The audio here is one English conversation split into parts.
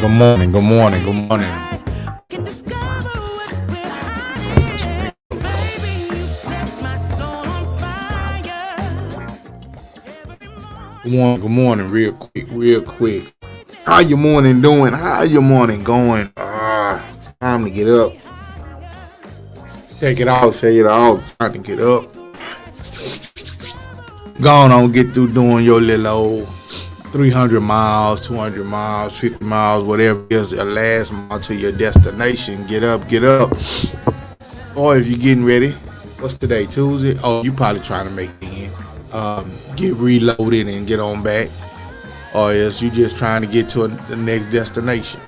Good morning. Good morning. Good morning. Good morning. Good morning. Real quick. Real quick. How your morning doing? How your morning going? It's time to get up. Shake it out. Shake it out. Time to get up. Go on, get through doing your little old 300 miles, 200 miles, 50 miles, whatever it is, your last mile to your destination. Get up, get up. Or if you're getting ready, what's today, Tuesday? Oh, you probably trying to make it in. Get reloaded and get on back. Or else you just trying to get to the next destination.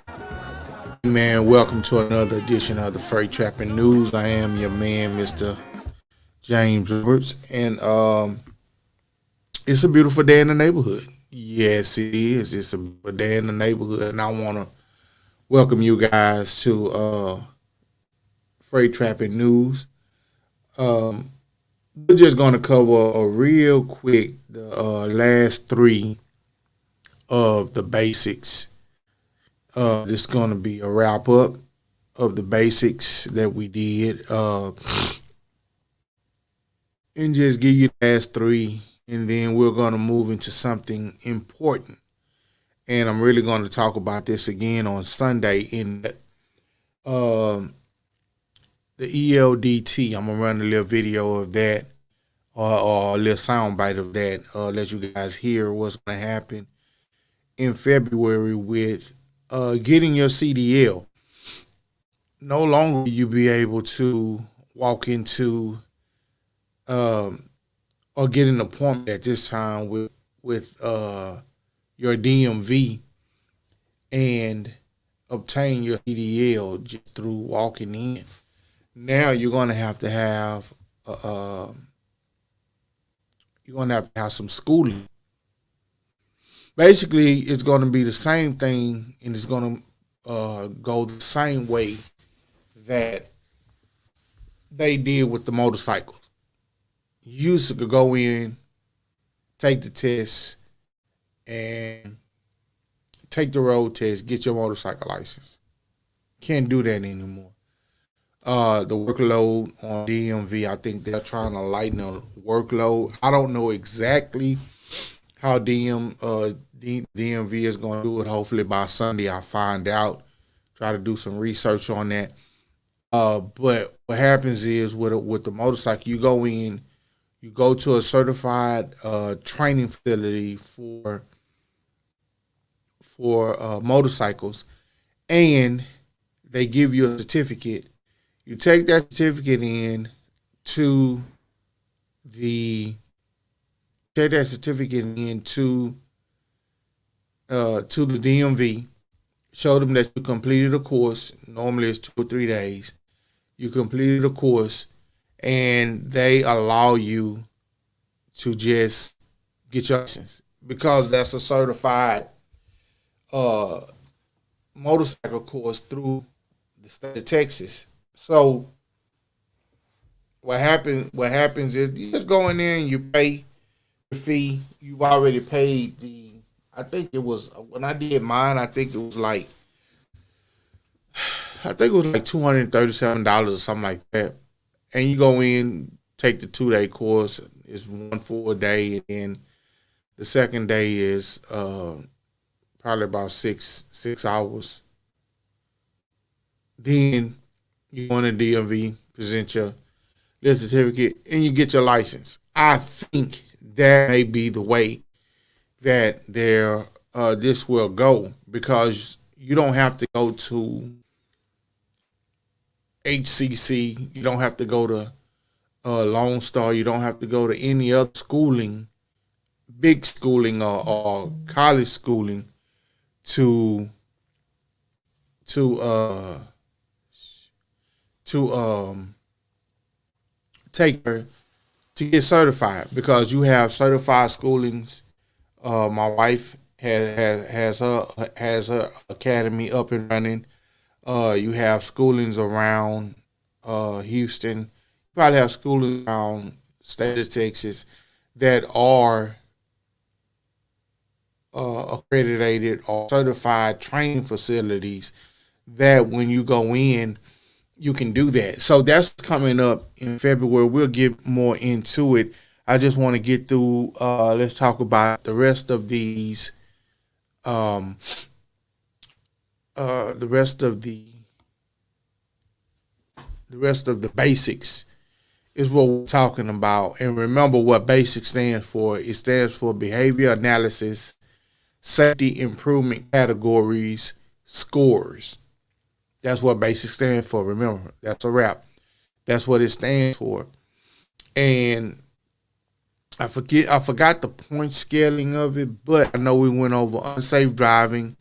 Man, welcome to another edition of the Freight Trapping News. I am your man, Mr. James Roberts. And it's a beautiful day in the neighborhood. Yes, it is. It's a beautiful day in the neighborhood. And I want to welcome you guys to Freight Trapping News. We're just going to cover a real quick the last three of the basics. This is going to be a wrap up of the basics that we did, and just give you the last three, and then we're going to move into something important. And I'm really going to talk about this again on Sunday in the ELDT. I'm gonna run a little video of that, or a little sound bite of that, let you guys hear what's gonna happen in February with getting your CDL. No longer will you be able to walk into or get an appointment at this time with your DMV and obtain your CDL just through walking in. Now you're going to have some schooling. Basically, it's going to be the same thing, and it's going to go the same way that they did with the motorcycles. You used to go in, take the test, and take the road test, get your motorcycle license. Can't do that anymore. The workload on DMV, I think they're trying to lighten the workload. I don't know exactly how DMV is going to do it. Hopefully by Sunday I'll find out. Try to do some research on that. But what happens is with the motorcycle, you go in, you go to a certified training facility for motorcycles, and they give you a certificate. You take that certificate in to the DMV. Show them that you completed a course. Normally it's 2 or 3 days. You completed a course, and they allow you to just get your license because that's a certified motorcycle course through the state of Texas. So what happens is you just go in there and you pay the fee. You've already paid I think it was, when I did mine, I think it was like $237 or something like that. And you go in, take the 2-day course. It's one full day, and then the second day is probably about six hours. Then you go in the DMV, present your little certificate, and you get your license. I think that may be the way that this will go, because you don't have to go to HCC, you don't have to go to Lone Star, you don't have to go to any other schooling, big schooling or college schooling to take her to get certified, because you have certified schoolings. My wife has her academy up and running. You have schoolings around Houston. You probably have schoolings around the state of Texas that are accredited or certified training facilities that when you go in, you can do that. So that's coming up in February. We'll get more into it. I just want to get through. Let's talk about the rest of these. Um, the rest of the basics is what we're talking about. And remember what BASIC stands for. It stands for Behavior Analysis, Safety Improvement Categories, Scores. That's what BASIC stands for. Remember, that's a wrap. That's what it stands for. And I forgot the point scaling of it, but I know we went over unsafe driving.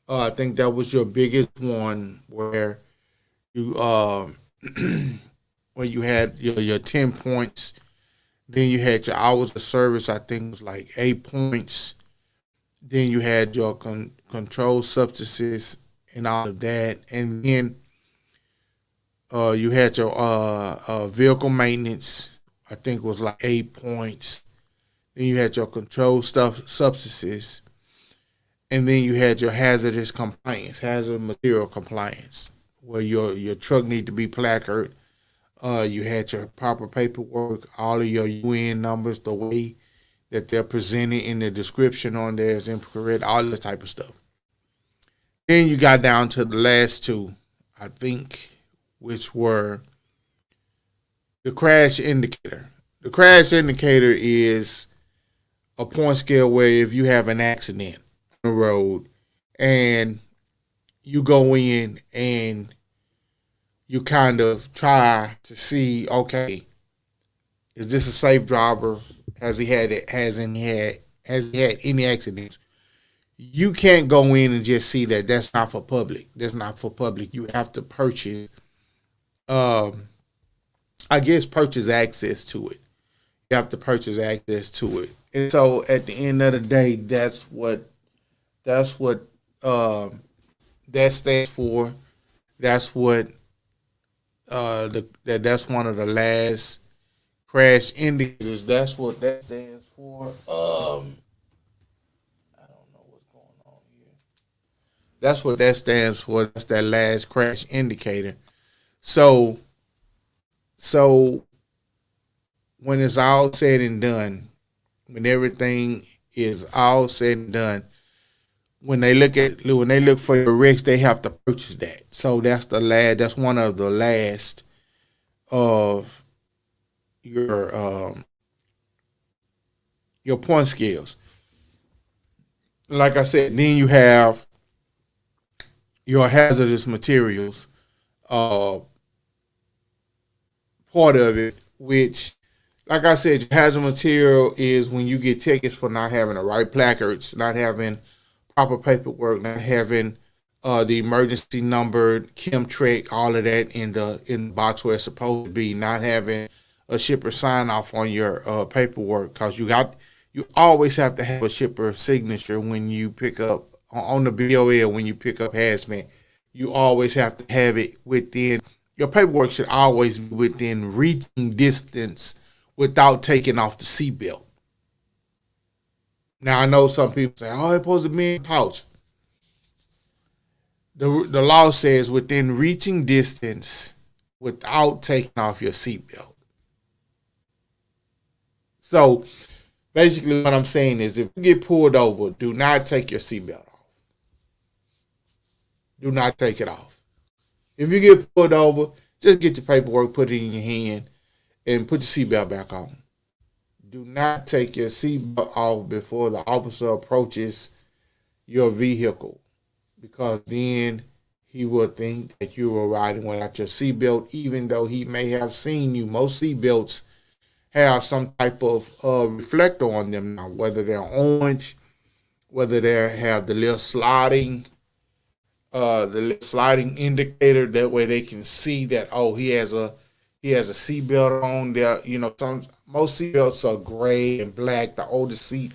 I think that was your biggest one where you where you had your 10 points. Then you had your hours of service. I think it was like 8 points. Then you had your controlled substances and all of that, and then you had your vehicle maintenance. I think it was like 8 points. Then you had your controlled substances, and then you had your hazardous compliance, hazardous material compliance, where your truck need to be placard. You had your proper paperwork, all of your UN numbers, the way that they're presented in the description on there is incorrect, all this type of stuff. Then you got down to the last two, I think, which were the crash indicator. The crash indicator is a point scale where if you have an accident on the road and you go in and you kind of try to see, okay, is this a safe driver? Has he had any accidents? You can't go in and just see that. That's not for public. That's not for public. You have to purchase, purchase access to it. You have to purchase access to it. And so at the end of the day, that's what that stands for. That's what that's one of the last crash indicators. That's what that stands for. I don't know what's going on here. That's what that stands for. That's that last crash indicator. So when it's all said and done, when everything is all said and done, when they look for your wrecks, they have to purchase that. So that's one of the last of your point scales. Like I said, then you have your hazardous materials part of it, which, like I said, your hazardous material is when you get tickets for not having the right placards, not having proper paperwork, not having the emergency number, Chemtrek, all of that in the box where it's supposed to be, not having a shipper sign off on your paperwork, because you always have to have a shipper signature when you pick up on the BOL. When you pick up hazmat, you always have to have it within. Your paperwork should always be within reaching distance without taking off the seatbelt. Now, I know some people say, oh, it's supposed to be in a pouch. The law says within reaching distance without taking off your seatbelt. So, basically what I'm saying is if you get pulled over, do not take your seatbelt off. Do not take it off. If you get pulled over, just get your paperwork, put it in your hand, and put your seatbelt back on. Do not take your seatbelt off before the officer approaches your vehicle, because then he will think that you were riding without your seatbelt, even though he may have seen you. Most seatbelts have some type of reflector on them now, whether they're orange, whether they have the little sliding indicator. That way they can see that, oh, he has a seatbelt on there. Most seatbelts are gray and black. The oldest seat,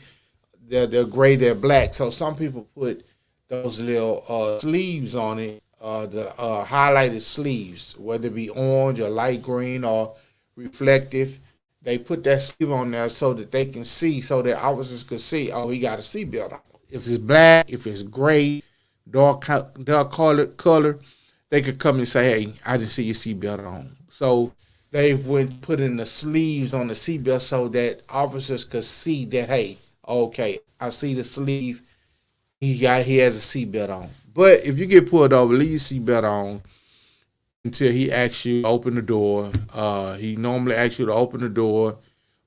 they're gray, they're black. So some people put those little sleeves on it, the highlighted sleeves, whether it be orange or light green or reflective. They put that sleeve on there so that they can see, so that officers can see, oh, he got a seatbelt on. If it's black, if it's gray, dark color, they could come and say, "Hey, I didn't see your seatbelt on." So they would put in the sleeves on the seatbelt so that officers could see that, hey, okay, I see the sleeve. He has a seatbelt on. But if you get pulled over, leave your seatbelt on until he asks you to open the door. He normally asks you to open the door,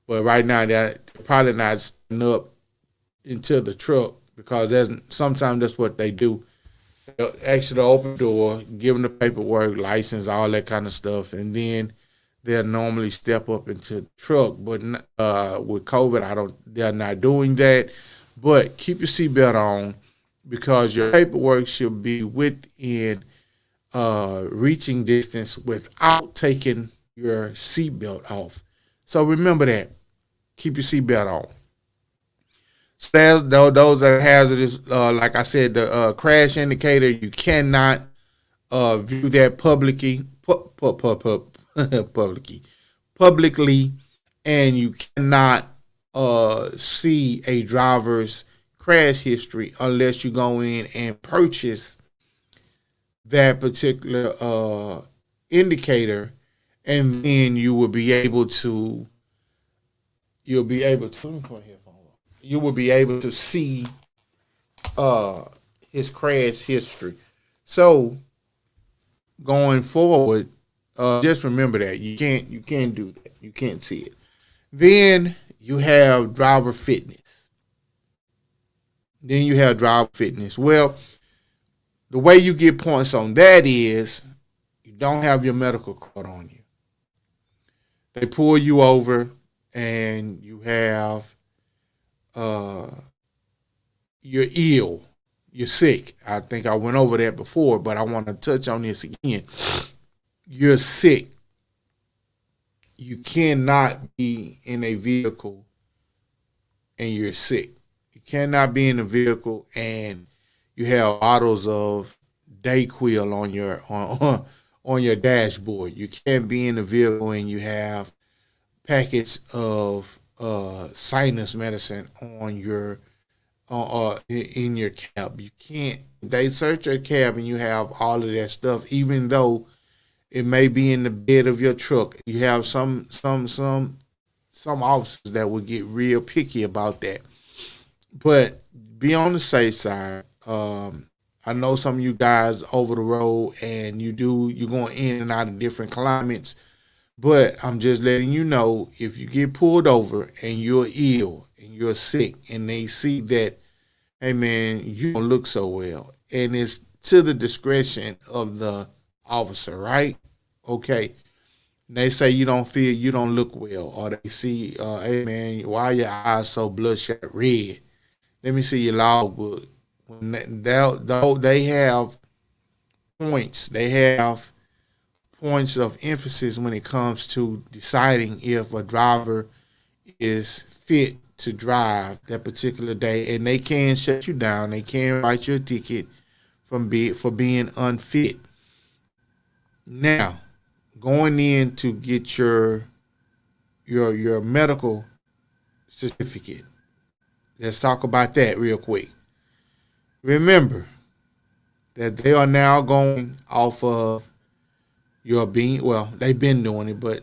but right now they're probably not standing up into the truck because sometimes that's what they do. They'll ask you to open the door, give them the paperwork, license, all that kind of stuff, and then they'll normally step up into the truck. But with COVID, they're not doing that. But keep your seatbelt on because your paperwork should be within reaching distance without taking your seatbelt off. So remember that. Keep your seatbelt on. So those are hazardous. Like I said, the crash indicator, you cannot view that publicly, and you cannot see a driver's crash history unless you go in and purchase that particular indicator, and then you will be able to. Let me put headphones on. You will be able to see his crash history. So going forward, just remember that you can't do that. You can't see it. Then you have driver fitness. Well, the way you get points on that is you don't have your medical card on you. They pull you over and you have you're ill, you're sick. I think I went over that before, but I want to touch on this again. You're sick. You cannot be in a vehicle and you're sick. You cannot be in a vehicle and you have bottles of Dayquil on your dashboard. You can't be in a vehicle and you have packets of sinus medicine on your in your cab. You can't. They search your cab and you have all of that stuff, even though it may be in the bed of your truck. You have some officers that will get real picky about that. But be on the safe side. I know some of you guys over the road and you're going in and out of different climates. But I'm just letting you know, if you get pulled over and you're ill and you're sick and they see that, hey man, you don't look so well, and it's to the discretion of the officer, right? Okay. And they say you don't look well, or they see, hey man, why are your eyes so bloodshot red? Let me see your logbook. When they have points, points of emphasis when it comes to deciding if a driver is fit to drive that particular day, and they can shut you down. They can write you a ticket for being unfit. Now, going in to get your medical certificate. Let's talk about that real quick. Remember that they are now going off of they've been doing it, but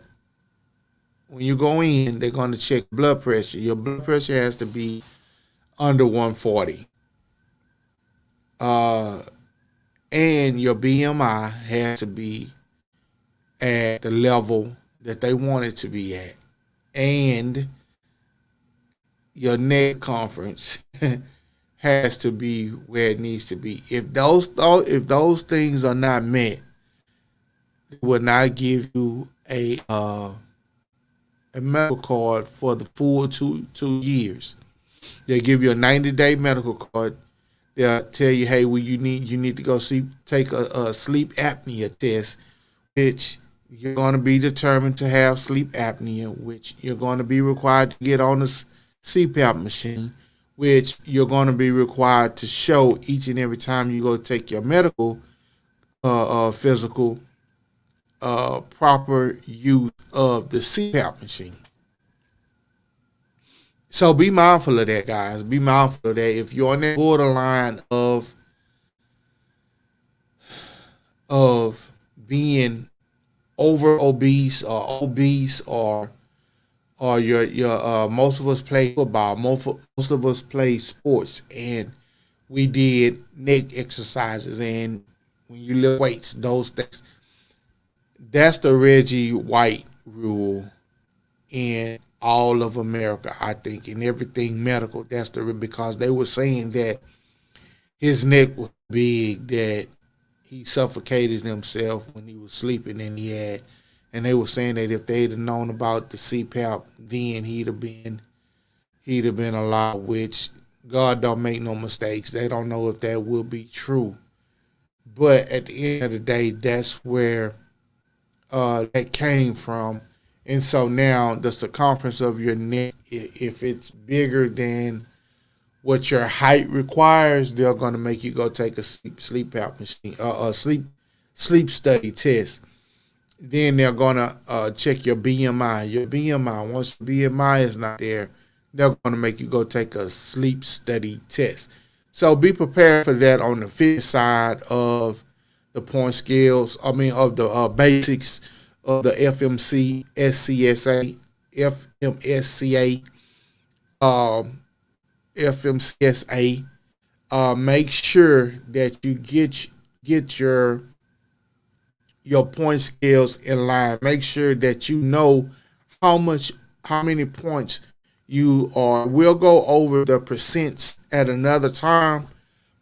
when you go in, they're going to check blood pressure. Your blood pressure has to be under 140. And your BMI has to be at the level that they want it to be at. And your neck circumference has to be where it needs to be. If those things are not met, will not give you a medical card for the full two years. They'll give you a 90-day medical card. They'll tell you, hey, well, you need to go take a sleep apnea test, which you're going to be determined to have sleep apnea, which you're going to be required to get on the CPAP machine, which you're going to be required to show each and every time you go take your medical physical proper use of the CPAP machine. So be mindful of that, guys. Be mindful of that. If you're on that borderline of being over obese, or your most of us play football, most of us play sports, and we did neck exercises, and when you lift weights, those things. That's the Reggie White rule in all of America, I think, in everything medical. That's the because they were saying that his neck was big, that he suffocated himself when he was sleeping, and they were saying that if they'd have known about the CPAP, then he'd have been alive. Which God don't make no mistakes. They don't know if that will be true, but at the end of the day, that's where that came from. And so now the circumference of your neck, if it's bigger than what your height requires, they're going to make you go take a sleep out machine, a sleep study test. Then they're going to check your BMI. Your BMI. Once your BMI is not there, they're going to make you go take a sleep study test. So be prepared for that on the fit side of the point scales. I mean, of the basics of the FMC, SCSA, FMSCA, um, FMCSA. Make sure that you get your point scales in line. Make sure that you know how many points you are. We'll go over the percents at another time,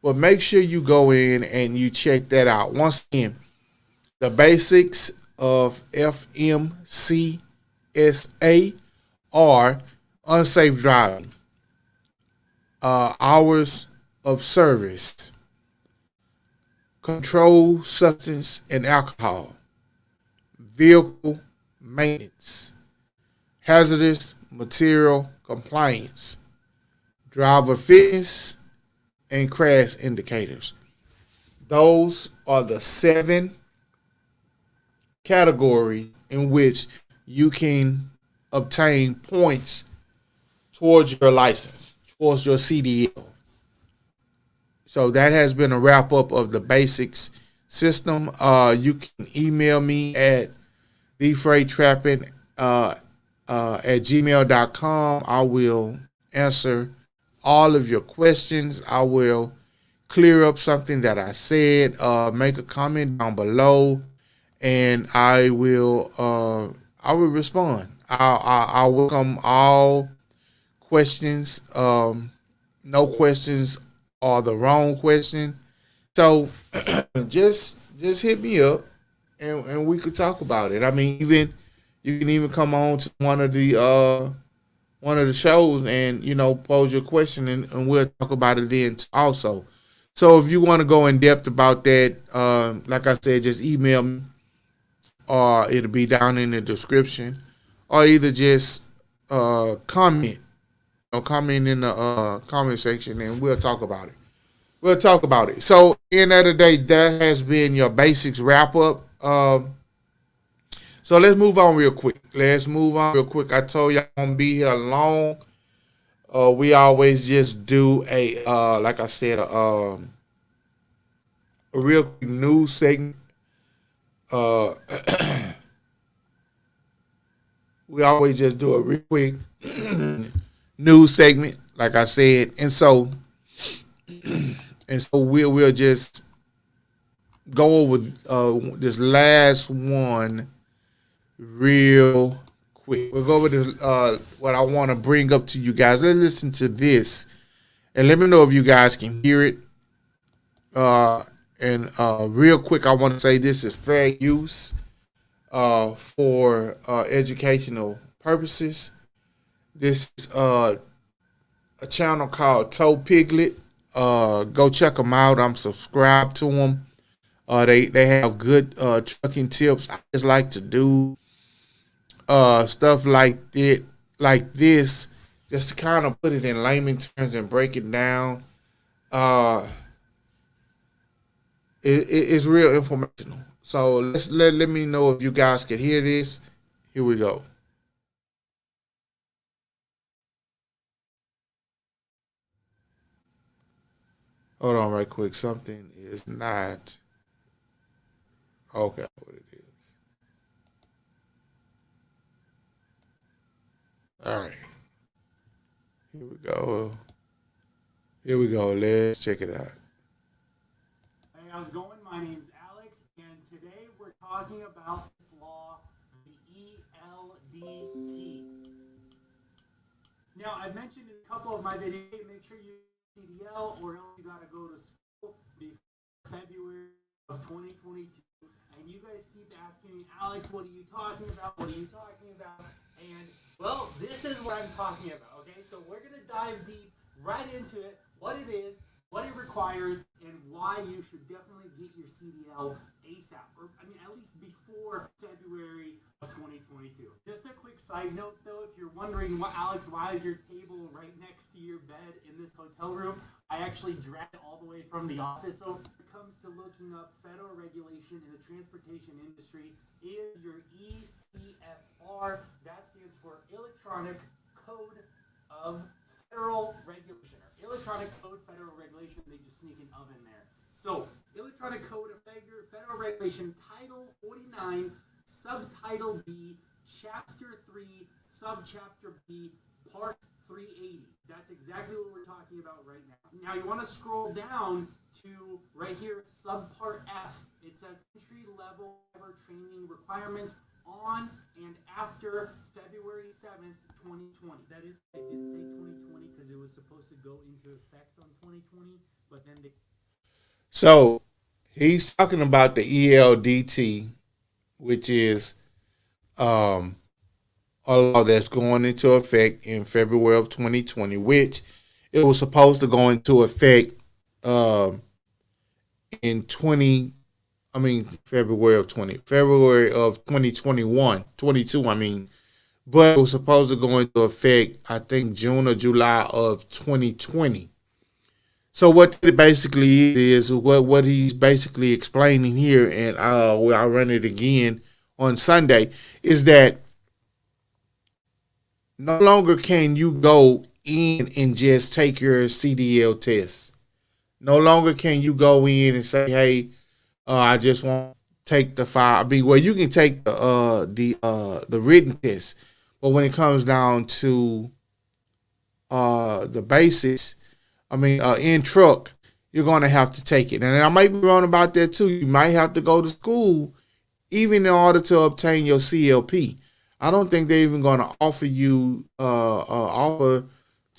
but make sure you go in and you check that out. Once again, the basics of FMCSA are unsafe driving, hours of service, controlled substance and alcohol, vehicle maintenance, hazardous material compliance, driver fitness, and crash indicators. Those are the 7 categories in which you can obtain points towards your license, towards your CDL. So that has been a wrap up of the basics system. You can email me at thefreighttrapping at gmail.com. I will answer all of your questions. I will clear up something that I said. Make a comment down below, and I will respond. I welcome all questions. No questions are the wrong question. So just hit me up, and we could talk about it. I mean, even you can even come on to one of the shows and pose your question, and we'll talk about it then also. So if you want to go in depth about that, like I said, just email me, or it'll be down in the description, or either just comment, comment in the comment section, and we'll talk about it. We'll talk about it. So, end of the day, that has been your basics wrap up. So let's move on real quick. I told you I'm gonna be here long. We always just do like I said, a real quick news segment. Uh, we always just do a real quick news segment, like I said, and so we'll just go over this last one real quick. We'll go over this, what I want to bring up to you guys. Let's listen to this, and let me know if you guys can hear it. And real quick, I want to say this is fair use for educational purposes. This is a channel called Toe Piglet. Go check them out. I'm subscribed to them. They have good trucking tips. I just like to do stuff like this, just to kind of put it in layman terms and break it down. It's real informational. So let me know if you guys can hear this. Here we go. Hold on right quick. Something is not okay. What it is. All right. Here we go. Here we go. Let's check it out. Hey, how's it going? My name's Alex, and today we're talking about this law, the ELDT. Now, I've mentioned in a couple of my videos, make sure you CDL or else you gotta go to school before February of 2022. And you guys keep asking me, Alex, what are you talking about? What are you talking about? And, well, this is what I'm talking about, okay? So we're gonna dive deep right into it, what it is, what it requires, and why you should definitely get your CDL ASAP, or I mean at least before February of 2022. Just a quick side note though, if you're wondering, Alex, why is your table right next to your bed in this hotel room? I actually dragged it all the way from the office. So when it comes to looking up federal regulation in the transportation industry, is your ECFR. That stands for Electronic Code of Federal Regulation, or Electronic Code Federal Regulation. They just sneak an of in there. So, Electronic Code of Federal Regulation, Title 49, Subtitle B, Chapter 3, Subchapter B, Part 380. That's exactly what we're talking about right now. Now, you want to scroll down to right here, Subpart F. It says entry level training requirements on and after February 7th, 2020. That is, I did say 2020 because it was supposed to go into effect on 2020, but then they... So he's talking about the ELDT, which is a law that's going into effect in February of 2020, which it was supposed to go into effect in February of 2021, 22, but it was supposed to go into effect, I think, June or July of 2020. So what it basically is what he's basically explaining here, and I'll run it again on Sunday, is that no longer can you go in and just take your CDL test. No longer can you go in and say, hey, I just want to take the file. Well, you can take the written test, but when it comes down to the basics, in truck, you're going to have to take it. And I might be wrong about that too. You might have to go to school even in order to obtain your CLP. I don't think they're even going to offer you offer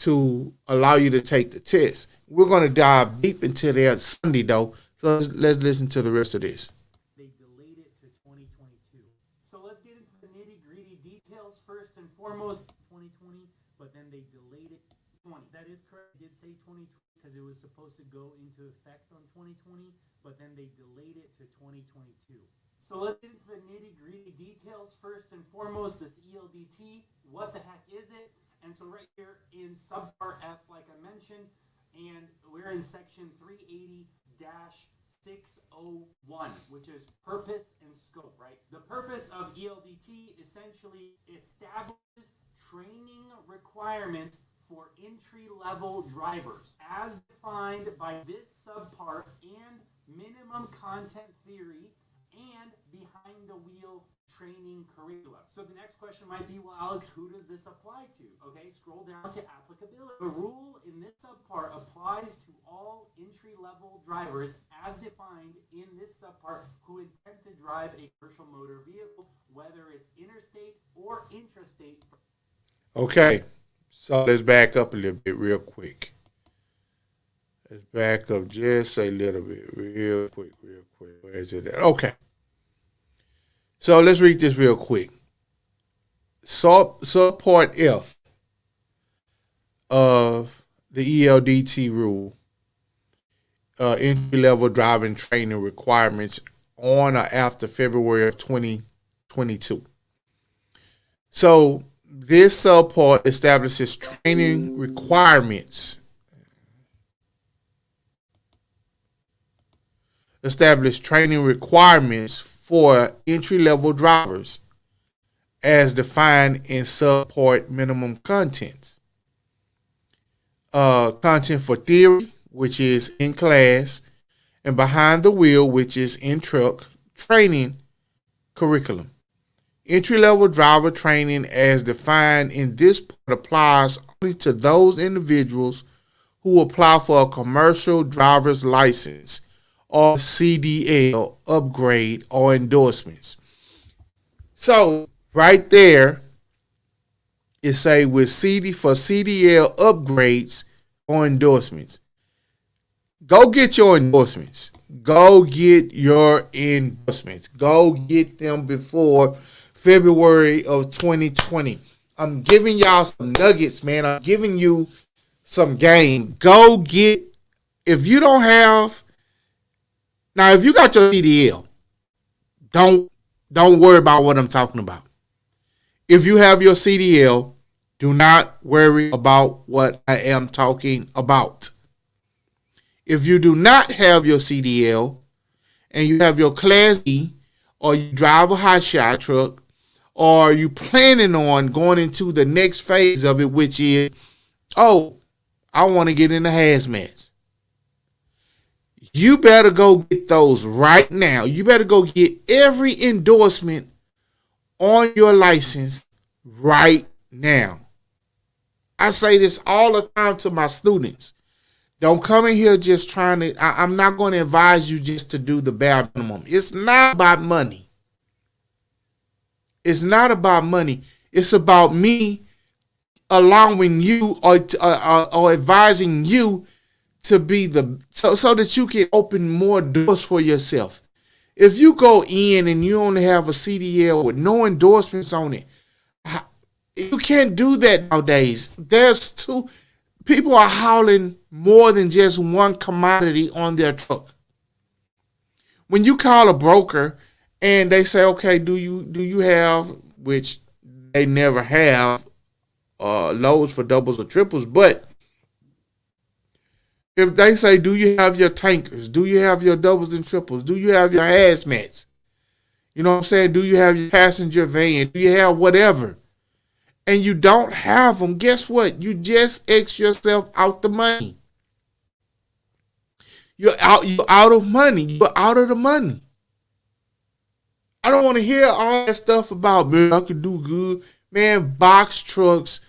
to allow you to take the test. We're going to dive deep into that Sunday though. So let's listen to the rest of this. They delayed it to 2022. So let's get into the nitty-gritty details first and foremost. 2020, but then they delayed it to 20. That is correct. I did say 2020 because it was supposed to go into effect on 2020, but then they delayed it to 2022. So let's get into the nitty-gritty details first and foremost. This ELDT, what the heck is it? And so right here in subpart F, like I mentioned, and we're in section 380-601, which is purpose and scope, right? The purpose of ELDT essentially establishes training requirements for entry-level drivers as defined by this subpart and minimum content theory and behind the wheel training curricula. So the next question might be, well, Alex, who does this apply to? Okay, scroll down to applicability. The rule in this subpart applies to all entry-level drivers as defined in this subpart who intend to drive a commercial motor vehicle, whether it's interstate or intrastate. Okay, so let's back up a little bit real quick. Let's back up just a little bit real quick. Where is it at? Okay. So let's read this real quick. Subpart F of the ELDT rule, entry-level driving training requirements on or after February of 2022. So this subpart establishes training requirements. For entry-level drivers as defined in subpart minimum contents. Content for theory, which is in class, and behind the wheel, which is in truck training curriculum. Entry-level driver training as defined in this part applies only to those individuals who apply for a commercial driver's license or CDL upgrade or endorsements. So right there, it say with for CDL upgrades or endorsements. Go get your endorsements. Go get your endorsements. Go get them before February of 2020. I'm giving y'all some nuggets, man. I'm giving you some game. Go get, if you don't have, now if you got your CDL, don't worry about what I'm talking about. If you have your CDL, do not worry about what I am talking about. If you do not have your CDL and you have your Class E, or you drive a hot shot truck, or you planning on going into the next phase of it, which is, oh, I want to get into hazmat. You better go get those right now. You better go get every endorsement on your license right now. I say this all the time to my students. Don't come in here just trying to, I'm not going to advise you just to do the bare minimum. It's not about money. It's not about money. It's about me allowing you or advising you to be so that you can open more doors for yourself. If you go in and you only have a CDL with no endorsements on it, you can't do that nowadays. People are hauling more than just one commodity on their truck. When you call a broker and they say, okay, do you have, which they never have, loads for doubles or triples, but if they say, do you have your tankers? Do you have your doubles and triples? Do you have your hazmats? You know what I'm saying? Do you have your passenger van? Do you have whatever? And you don't have them, guess what? You just X yourself out the money. You're out of money. You're out of the money. I don't want to hear all that stuff about, man, I could do good. Man, box trucks,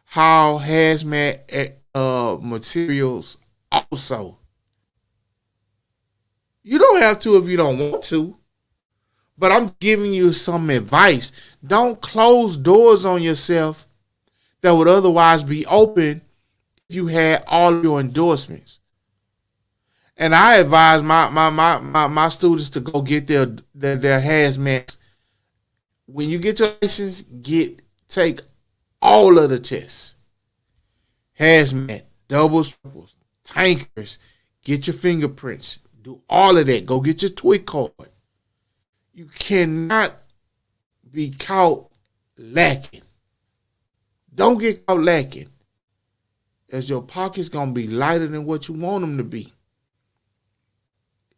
how hazmat materials also. You don't have to if you don't want to. But I'm giving you some advice. Don't close doors on yourself that would otherwise be open if you had all your endorsements. And I advise my students to go get their hazmats. When you get your license, take all of the tests. Hazmat, doubles, triples, tankers, get your fingerprints, do all of that. Go get your TWIC card. You cannot be caught lacking. Don't get caught lacking, as your pocket's going to be lighter than what you want them to be.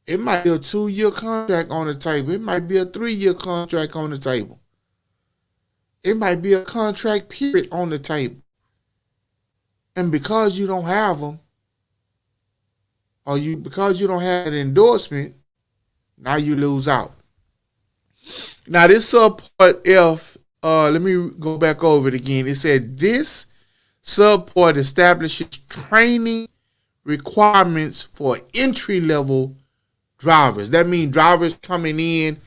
It might be a 2-year contract on the table. It might be a 3-year contract on the table. It might be a contract period on the table. And because you don't have them, because you don't have an endorsement, now you lose out. Now this subpart F, let me go back over it again. It said this subpart establishes training requirements for entry-level drivers. That means drivers coming in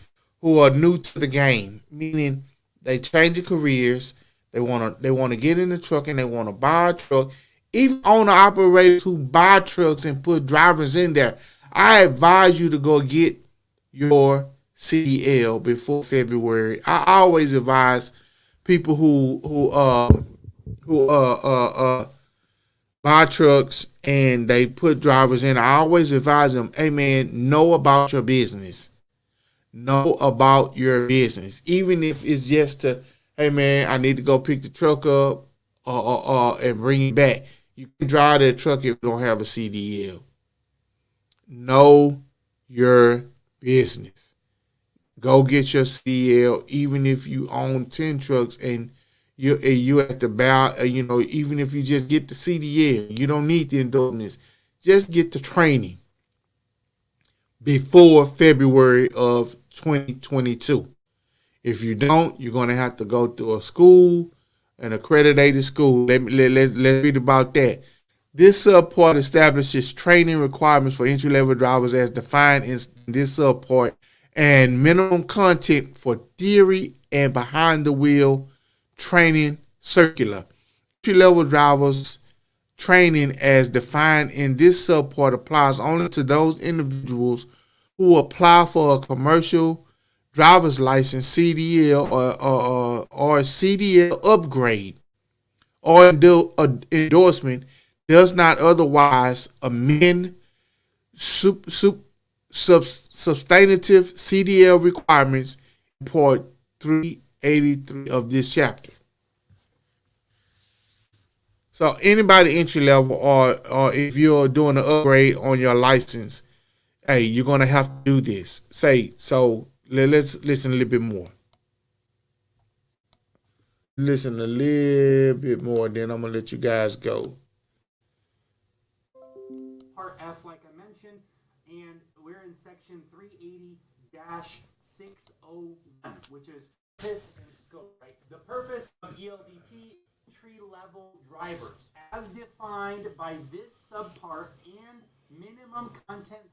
who are new to the game, meaning they change their careers. They want to get in the truck and they want to buy a truck. Even owner-operators who buy trucks and put drivers in there, I advise you to go get your CDL before February. I always advise people who buy trucks and they put drivers in. I always advise them, hey man, know about your business. Know about your business. Even if it's just to, hey man, I need to go pick the truck up and bring it back. You can drive that truck if you don't have a CDL. Know your business. Go get your CDL, even if you own 10 trucks and you at the bow, even if you just get the CDL, you don't need the endorsements. just get the training before February of 2022. If you don't, you're going to have to go through a school, an accredited school. Let's read about that. This subpart establishes training requirements for entry-level drivers as defined in this subpart and minimum content for theory and behind-the-wheel training circular. Entry-level drivers training as defined in this subpart applies only to those individuals who apply for a commercial driver's license, CDL, or CDL upgrade or endorsement does not otherwise amend substantive CDL requirements in Part 383 of this chapter. So anybody entry level or if you're doing an upgrade on your license, hey, you're gonna have to do this. Let's listen a little bit more. Listen a little bit more, then I'm gonna let you guys go. Part F, like I mentioned, and we're in section 380-601, which is purpose and scope. Right? The purpose of ELDT entry-level drivers, as defined by this subpart, and minimum content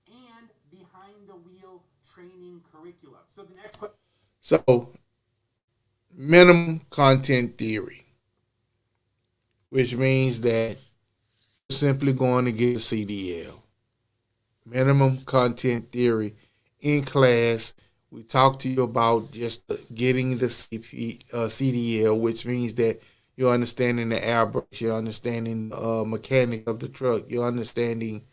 and behind-the-wheel training curricula. So the next question. So, minimum content theory, which means that you're simply going to get a CDL. Minimum content theory in class. We talked to you about just getting the CDL, which means that you're understanding the air brakes, you're understanding the mechanic of the truck, you're understanding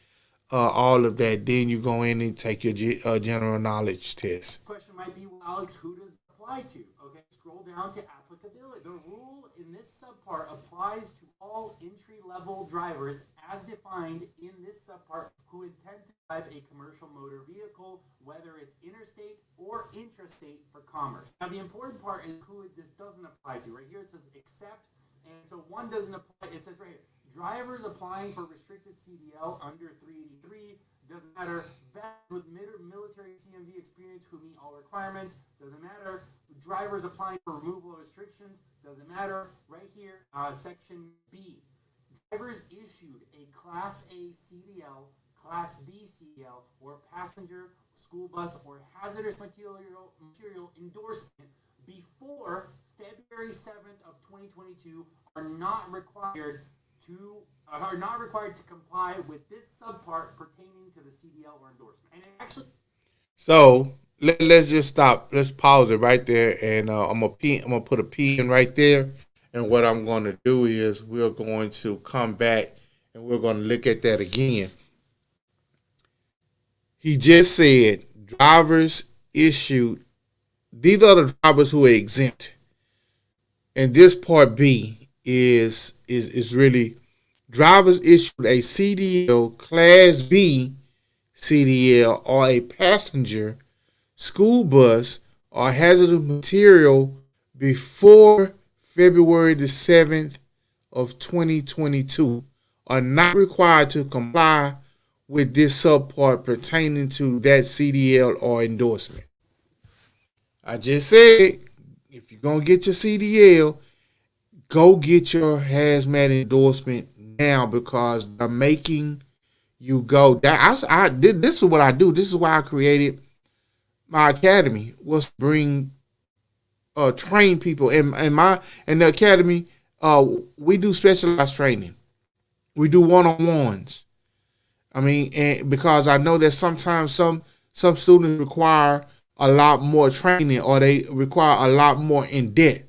all of that. Then you go in and take your general knowledge test. Question might be, well, Alex, who does it apply to? Okay, scroll down to applicability. The rule in this subpart applies to all entry-level drivers as defined in this subpart who intend to drive a commercial motor vehicle, whether it's interstate or intrastate for commerce. Now, the important part is who this doesn't apply to. Right here it says except, and so one doesn't apply. It says right here, drivers applying for restricted CDL under 383, doesn't matter. Vets with military CMV experience who meet all requirements, doesn't matter. Drivers applying for removal of restrictions, doesn't matter. Right here, section B. Drivers issued a Class A CDL, Class B CDL, or passenger, school bus, or hazardous material endorsement before February 7th of 2022 are not required to comply with this subpart pertaining to the CDL or endorsement. And it actually. So let's just stop. Let's pause it right there, and I'm gonna put a pin right there. And what I'm going to do is we're going to come back and we're going to look at that again. He just said drivers issued. These are the drivers who are exempt. And this part B is really drivers issued a CDL, Class B CDL, or a passenger, school bus, or hazardous material before February the 7th of 2022 are not required to comply with this subpart pertaining to that CDL or endorsement. I just said, if you're going to get your CDL, go get your hazmat endorsement now because they're making you go. This is what I do. This is why I created my academy, was to bring train people in the academy. We do specialized training. We do one-on-ones. I mean, and because I know that sometimes some students require a lot more training, or they require a lot more in depth.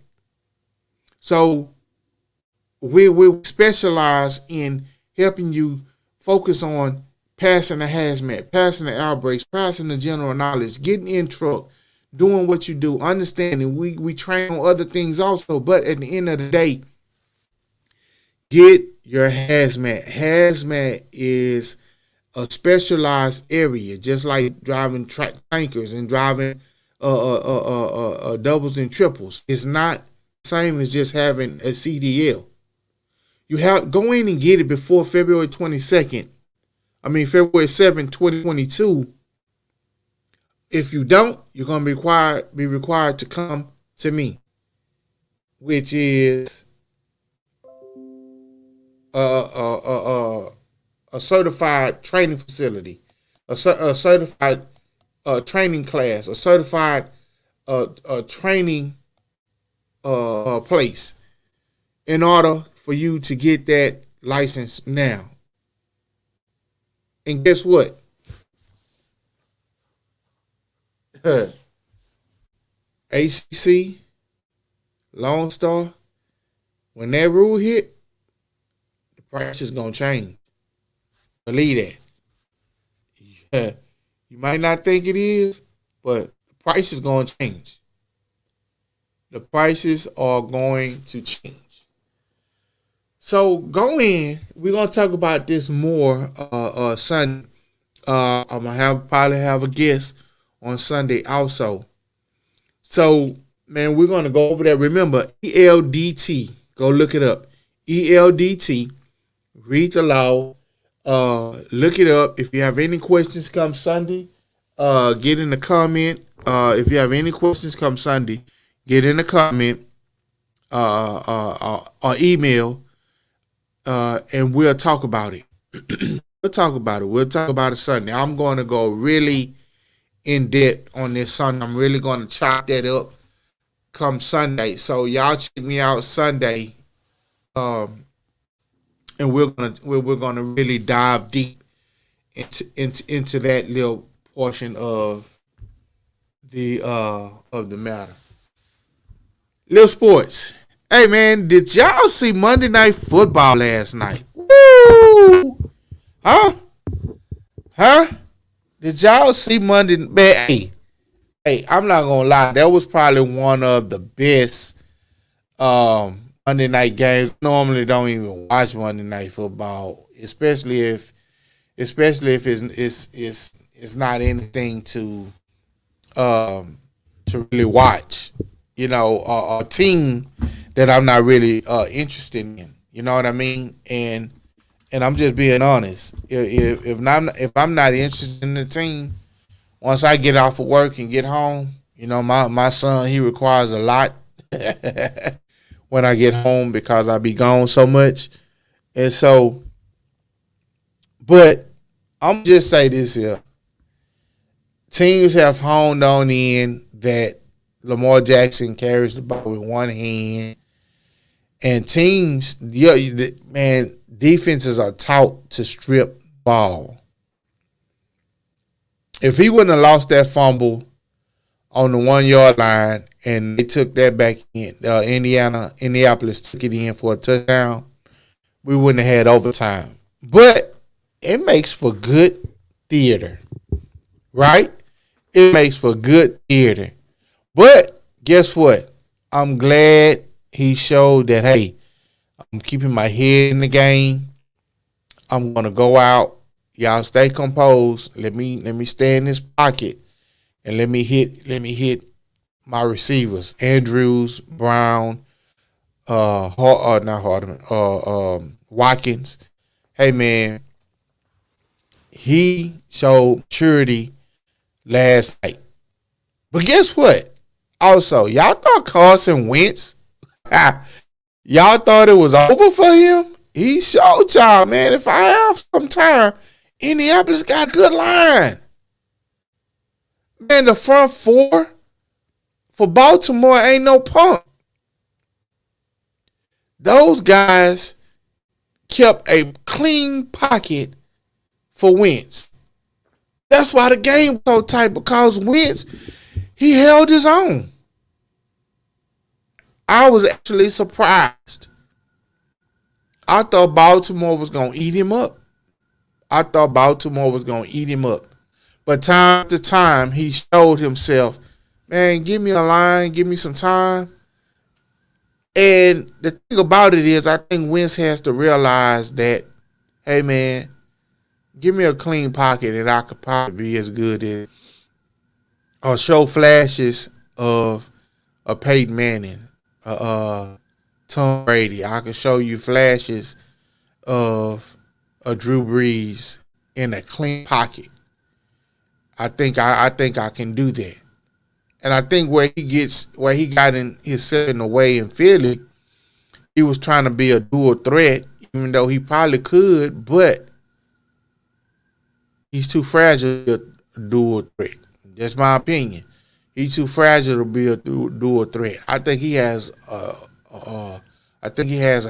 So we specialize in helping you focus on passing the hazmat, passing the air brakes, passing the general knowledge, getting in truck, doing what you do, understanding. We train on other things also, but at the end of the day, get your hazmat. Hazmat is a specialized area, just like driving tankers and driving doubles and triples. It's not the same as just having a CDL. You have go in and get it before February 22nd. I mean February 7th, 2022. If you don't, you're gonna be required to come to me, which is a certified training facility, a certified training class, a certified training place in order for you to get that license now. And guess what? ACC, Lone Star, when that rule hit, the price is going to change. Believe that. You might not think it is, but the price is going to change. The prices are going to change. So go in. We're gonna talk about this more Sunday. I'm gonna probably have a guest on Sunday also. So man, we're gonna go over that. Remember, ELDT. Go look it up. ELDT. Read the law. Look it up. If you have any questions come Sunday, get in the comment. If you have any questions come Sunday, get in the comment or email, and we'll talk about it. We'll talk about it Sunday. I'm going to go really in depth on this Sunday. I'm really going to chop that up come Sunday. So y'all check me out Sunday, and we're gonna really dive deep into that little portion of the matter. Little sports. Hey man, did y'all see Monday Night Football last night? Woo! Huh? Did y'all see Monday? Man, hey, I'm not gonna lie. That was probably one of the best Monday night games. Normally, don't even watch Monday Night Football, especially if it's not anything to really watch. You know, a team that I'm not really interested in. You know what I mean? And I'm just being honest. If I'm not interested in the team, once I get off of work and get home, you know, my son, he requires a lot when I get home because I be gone so much. And so, but I'm just say this here. Teams have honed on in that Lamar Jackson carries the ball with one hand. And teams, man, defenses are taught to strip ball. If he wouldn't have lost that fumble on the 1 yard line and they took that back in, Indianapolis took it in for a touchdown, we wouldn't have had overtime. But it makes for good theater, right? It makes for good theater. But guess what? I'm glad he showed that, hey, I'm keeping my head in the game. I'm going to go out. Y'all stay composed. Let me stay in this pocket and let me hit my receivers. Andrews, Brown, Watkins. Hey man, he showed maturity last night. But guess what? Also, y'all thought Carson Wentz, y'all thought it was over for him? He showed y'all, man, if I have some time, Indianapolis got a good line. Man, the front four for Baltimore ain't no punk. Those guys kept a clean pocket for Wentz. That's why the game was so tight, because Wentz, he held his own. I was actually surprised. I thought Baltimore was going to eat him up. But time to time, he showed himself, man, give me a line, give me some time. And the thing about it is, I think Wentz has to realize that, hey, man, give me a clean pocket and I could probably be as good as, or show flashes of a Peyton Manning, Tom Tom Brady. I can show you flashes of a Drew Brees in a clean pocket. I think I can do that. And I think where he got in himself in the way in Philly, he was trying to be a dual threat, even though he probably could, but he's too fragile to be a dual threat. That's my opinion. He's too fragile to be a dual threat. I think he has an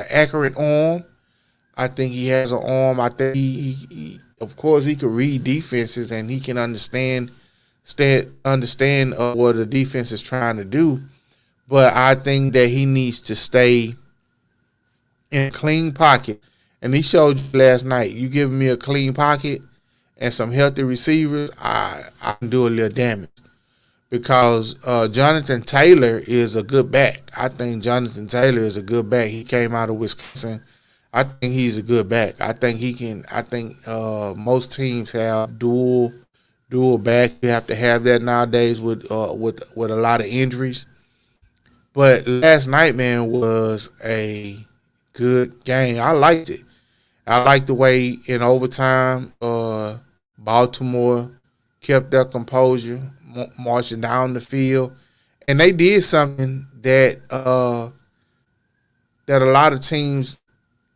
accurate arm. I think he has an arm. I think he of course he can read defenses and he can understand what the defense is trying to do. But I think that he needs to stay in a clean pocket. And he showed you last night. You give me a clean pocket and some healthy receivers, I can do a little damage. Because Jonathan Taylor is a good back. I think Jonathan Taylor is a good back. He came out of Wisconsin. I think he's a good back. I think he can. I think most teams have dual back. You have to have that nowadays with a lot of injuries. But last night, man, was a good game. I liked it. I liked the way in overtime Baltimore kept their composure, marching down the field, and they did something that that a lot of teams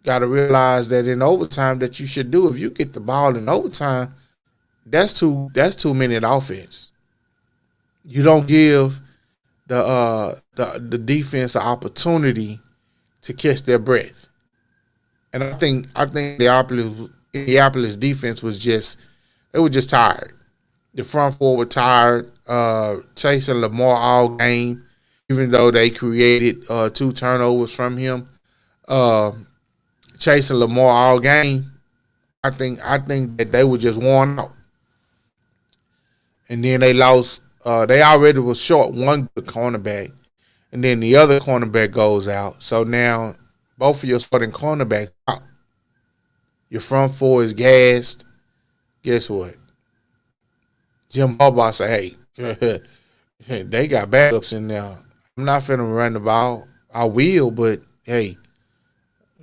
got to realize that in overtime that you should do. If you get the ball in overtime, that's 2 minute offense. You don't give the defense an opportunity to catch their breath. And I think the Indianapolis defense was just tired. The front four were tired, chasing Lamar all game, even though they created 2 turnovers from him. Chasing Lamar all game, I think that they were just worn out. And then they lost. They already was short one good cornerback, and then the other cornerback goes out. So now both of your starting cornerbacks out. Your front four is gassed. Guess what? Jim Harbaugh said, hey, they got backups in there. I'm not finna run the ball. I will, but hey,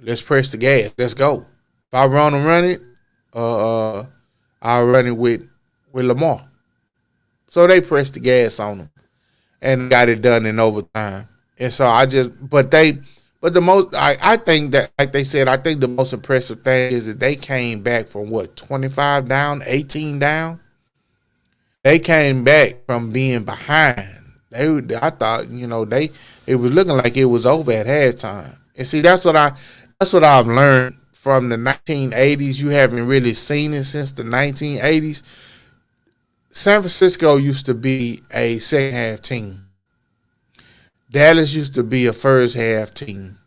let's press the gas. Let's go. If I run it, I'll run it with Lamar. So they pressed the gas on them and got it done in overtime. And so I think that, like they said, I think the most impressive thing is that they came back from 25 down, 18 down. They came back from being behind. I thought, it was looking like it was over at halftime. And see, that's what I've learned from the 1980s. You haven't really seen it since the 1980s. San Francisco used to be a second half team. Dallas used to be a first half team.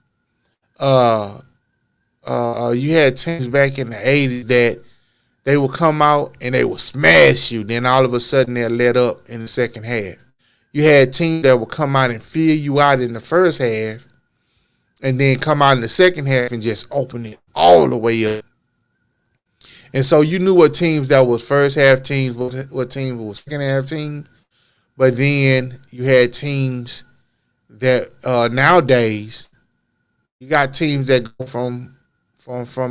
You had teams back in the 80s that they would come out and they would smash you. Then all of a sudden they'll let up in the second half. You had teams that would come out and fill you out in the first half and then come out in the second half and just open it all the way up. And so you knew what teams that was first half teams, what teams was second half teams. But then you had teams that nowadays you got teams that go from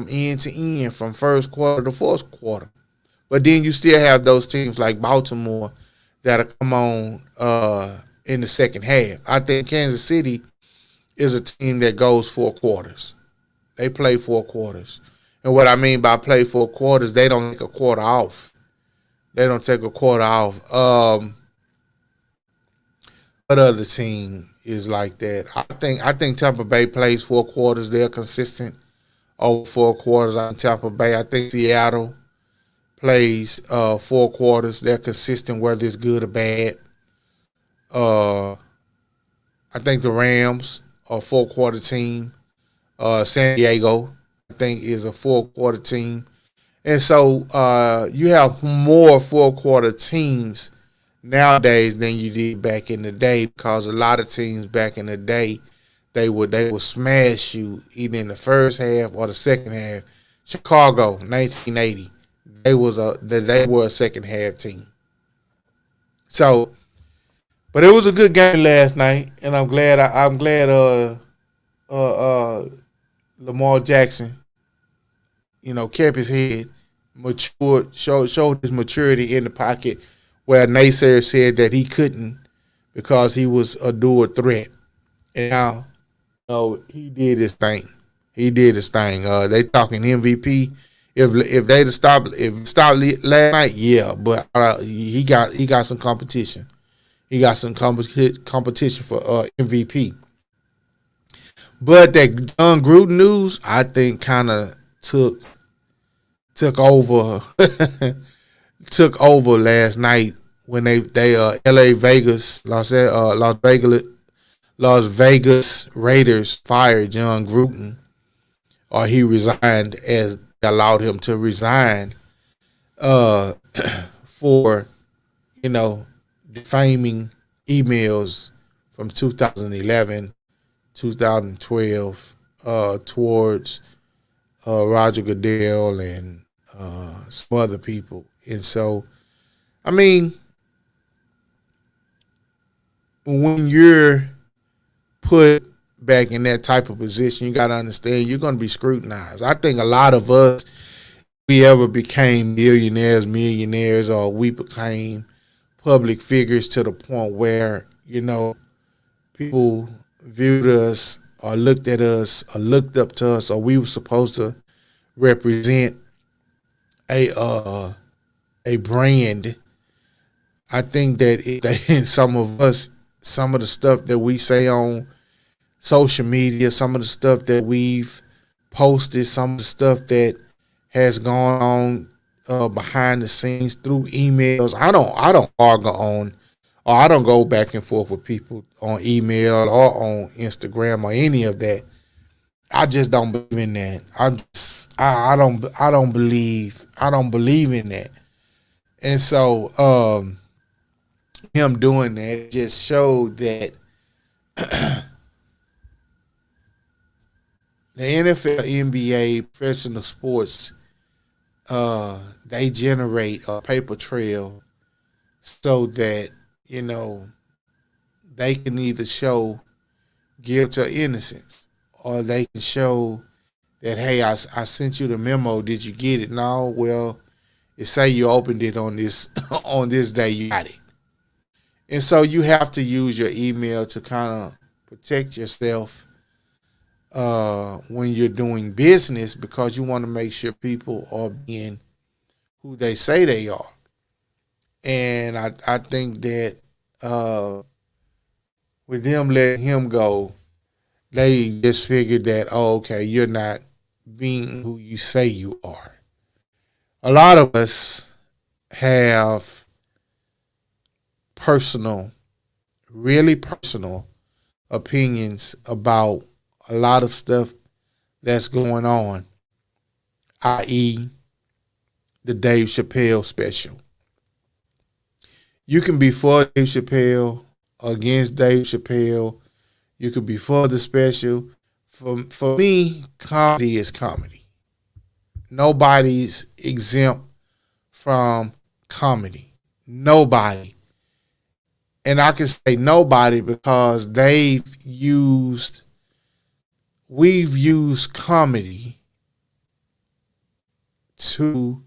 end to end, from first quarter to fourth quarter. But then you still have those teams like Baltimore that'll come on in the second half. I think Kansas City is a team that goes 4 quarters. They play 4 quarters. And what I mean by play 4 quarters, they don't take a quarter off. What other team is like that? I think Tampa Bay plays 4 quarters. They're consistent over 4 quarters on Tampa Bay. I think Seattle plays 4 quarters. They're consistent whether it's good or bad. I think the Rams are a 4-quarter team. San Diego, I think, is a 4-quarter team. And so you have more 4-quarter teams nowadays than you did back in the day, because a lot of teams back in the day, they would smash you either in the first half or the second half. Chicago, 1980, they were a second half team. So, but it was a good game last night, and I'm glad Lamar Jackson, kept his head, matured, showed his maturity in the pocket, where naysayers said that he couldn't because he was a dual threat. And now, he did his thing. He did his thing. They talking MVP. If they'd have stopped last night, yeah, but he got some competition. He got some competition for MVP. But that John Gruden news, I think, kind of took over took over last night when they L.A. Vegas Las Vegas Raiders fired John Gruden, or he resigned, as they allowed him to resign uh, for defaming emails from 2011, 2012 towards Roger Goodell and some other people. And so, I mean, when you're put back in that type of position, you got to understand you're going to be scrutinized. I think a lot of us, we ever became millionaires, or we became public figures to the point where, people viewed us or looked at us or looked up to us, or we were supposed to represent a brand. I think that some of us, some of the stuff that we say on social media, some of the stuff that we've posted, some of the stuff that has gone on behind the scenes through emails. I don't argue on, or I don't go back and forth with people on email or on Instagram or any of that. I just don't believe in that. I don't believe in that. And so him doing that just showed that the NFL, NBA, professional sports, they generate a paper trail so that, they can either show guilt or innocence, or they can show that, hey, I sent you the memo. Did you get it? No. Well, it say you opened it on this on this day. You got it. And so you have to use your email to kind of protect yourself when you're doing business, because you want to make sure people are being who they say they are. And I think that with them letting him go, they just figured that, oh, okay, you're not being who you say you are. A lot of us have personal, really personal opinions about a lot of stuff that's going on, i.e., the Dave Chappelle special. You can be for Dave Chappelle, against Dave Chappelle. You could be for the special. For me, comedy is comedy. Nobody's exempt from comedy. Nobody. And I can say nobody because we've used comedy to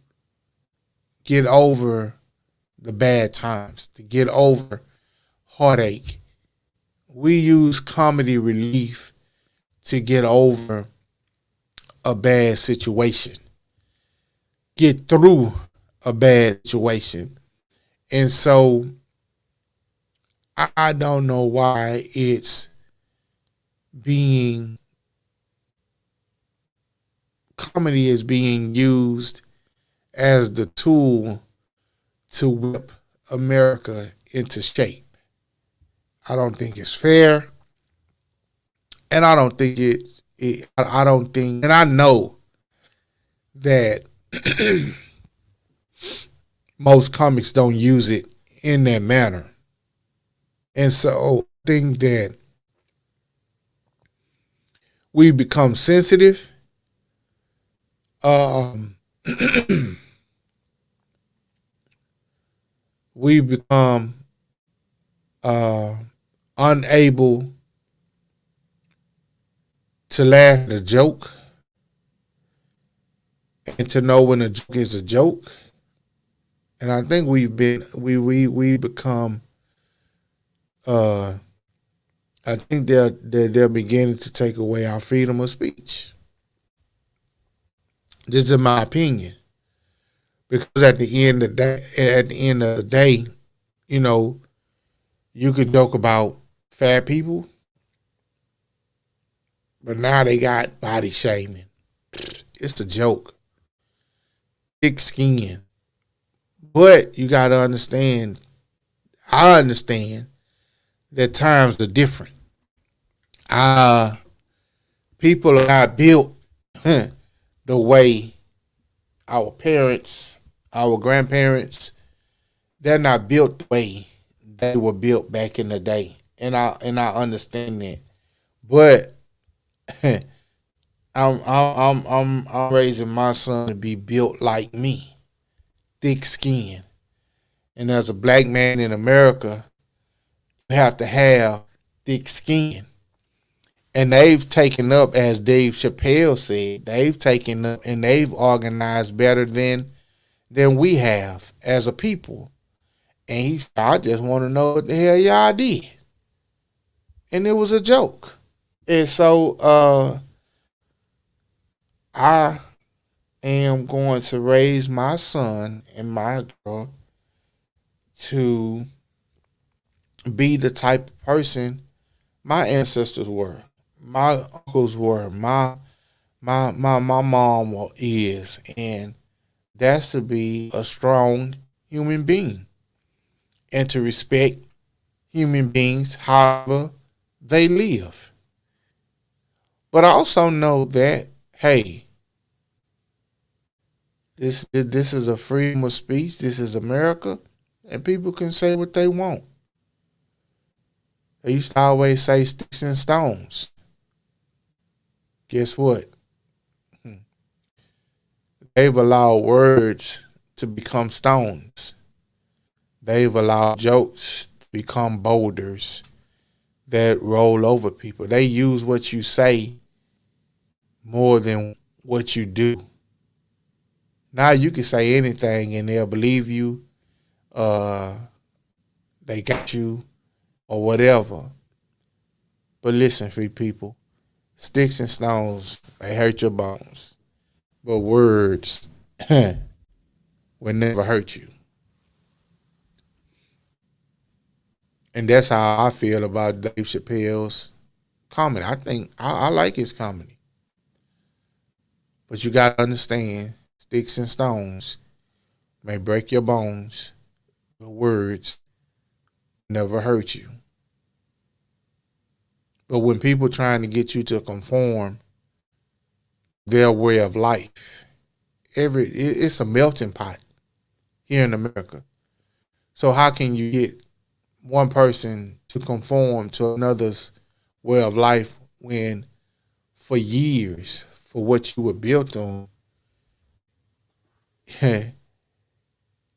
get over the bad times, to get over heartache. We use comedy relief to get over a bad situation, get through a bad situation. And so I don't know why it's being, comedy is being used as the tool to whip America into shape. I don't think it's fair. And I don't think I don't think, and I know that most comics don't use it in that manner. And so I think that we become sensitive. We become unable to laugh at a joke and to know when a joke is a joke. And I think we become I think they're beginning to take away our freedom of speech. Just in my opinion. Because at the end of the day, you know, you could joke about fat people, but now they got body shaming. It's a joke. Thick skin. But you gotta understand, I understand that times are different. People are not built the way our parents, our grandparents, they're not built the way they were built back in the day. And I understand that. But I'm raising my son to be built like me, thick skin. And as a black man in America, you have to have thick skin. And they've taken up, as Dave Chappelle said, they've taken up and they've organized better than we have as a people. And he said, I just want to know what the hell y'all did. And it was a joke. And so I am going to raise my son and my girl to be the type of person my ancestors were, my uncles were, my mom is, and that's to be a strong human being and to respect human beings however they live. But I also know that, hey, this is a freedom of speech. This is America, and people can say what they want. They used to always say sticks and stones. Guess what? They've allowed words to become stones. They've allowed jokes to become boulders that roll over people. They use what you say more than what you do. Now you can say anything and they'll believe you. They got you or whatever. But listen, free people, sticks and stones may hurt your bones, but words will never hurt you. And that's how I feel about Dave Chappelle's comedy. I think I like his comedy. But you got to understand, sticks and stones may break your bones, but words never hurt you. But when people trying to get you to conform their way of life, it's a melting pot here in America. So how can you get one person to conform to another's way of life when for years, for what you were built on,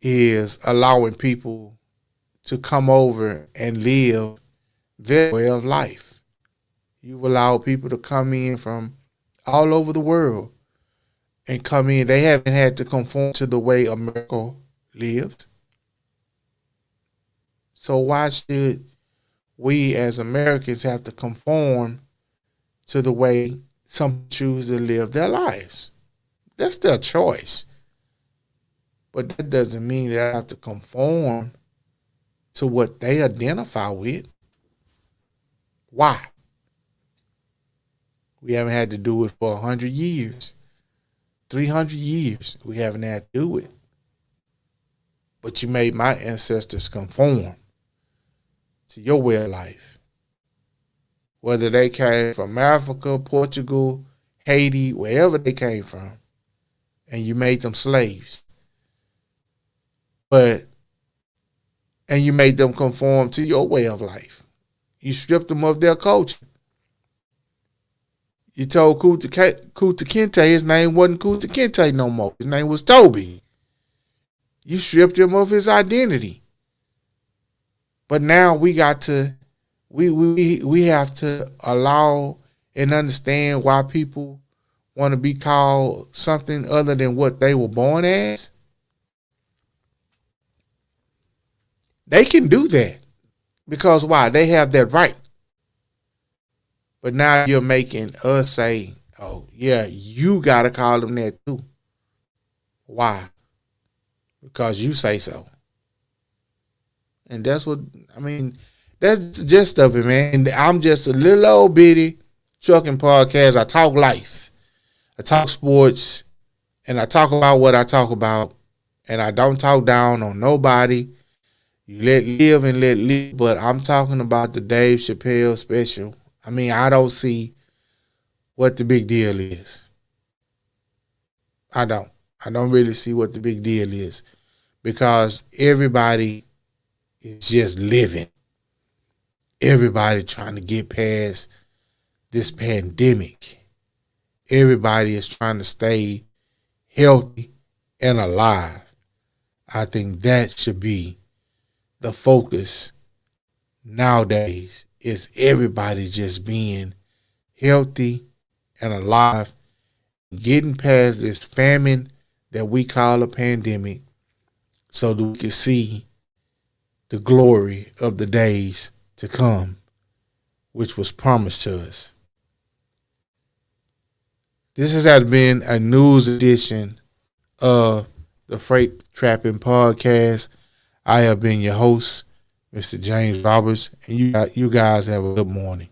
is allowing people to come over and live their way of life? You've allowed people to come in from all over the world and come in. They haven't had to conform to the way America lived. So why should we as Americans have to conform to the way some choose to live their lives? That's their choice. But that doesn't mean that I have to conform to what they identify with. Why? We haven't had to do it for 100 years, 300 years. We haven't had to do it. But you made my ancestors conform to your way of life. Whether they came from Africa, Portugal, Haiti, wherever they came from, and you made them slaves. And you made them conform to your way of life. You stripped them of their culture. You told Kunta Kinte his name wasn't Kunta Kinte no more. His name was Toby. You stripped him of his identity. But now we got to, we have to allow and understand why people want to be called something other than what they were born as, they can do that. Because why? They have that right. But now you're making us say, oh, yeah, you got to call them that too. Why? Because you say so. And that's what, that's the gist of it, man. I'm just a little old bitty trucking podcast. I talk life. I talk sports. And I talk about what I talk about. And I don't talk down on nobody. You let live and let live. But I'm talking about the Dave Chappelle special. I don't see what the big deal is. I don't really see what the big deal is. Because everybody is just living. Everybody trying to get past this pandemic. Everybody is trying to stay healthy and alive. I think that should be the focus nowadays, is everybody just being healthy and alive, getting past this famine that we call a pandemic, so that we can see the glory of the days to come, which was promised to us. This has been a news edition of the Freight Trapping Podcast. I have been your host, Mr. James Roberts, and you guys have a good morning.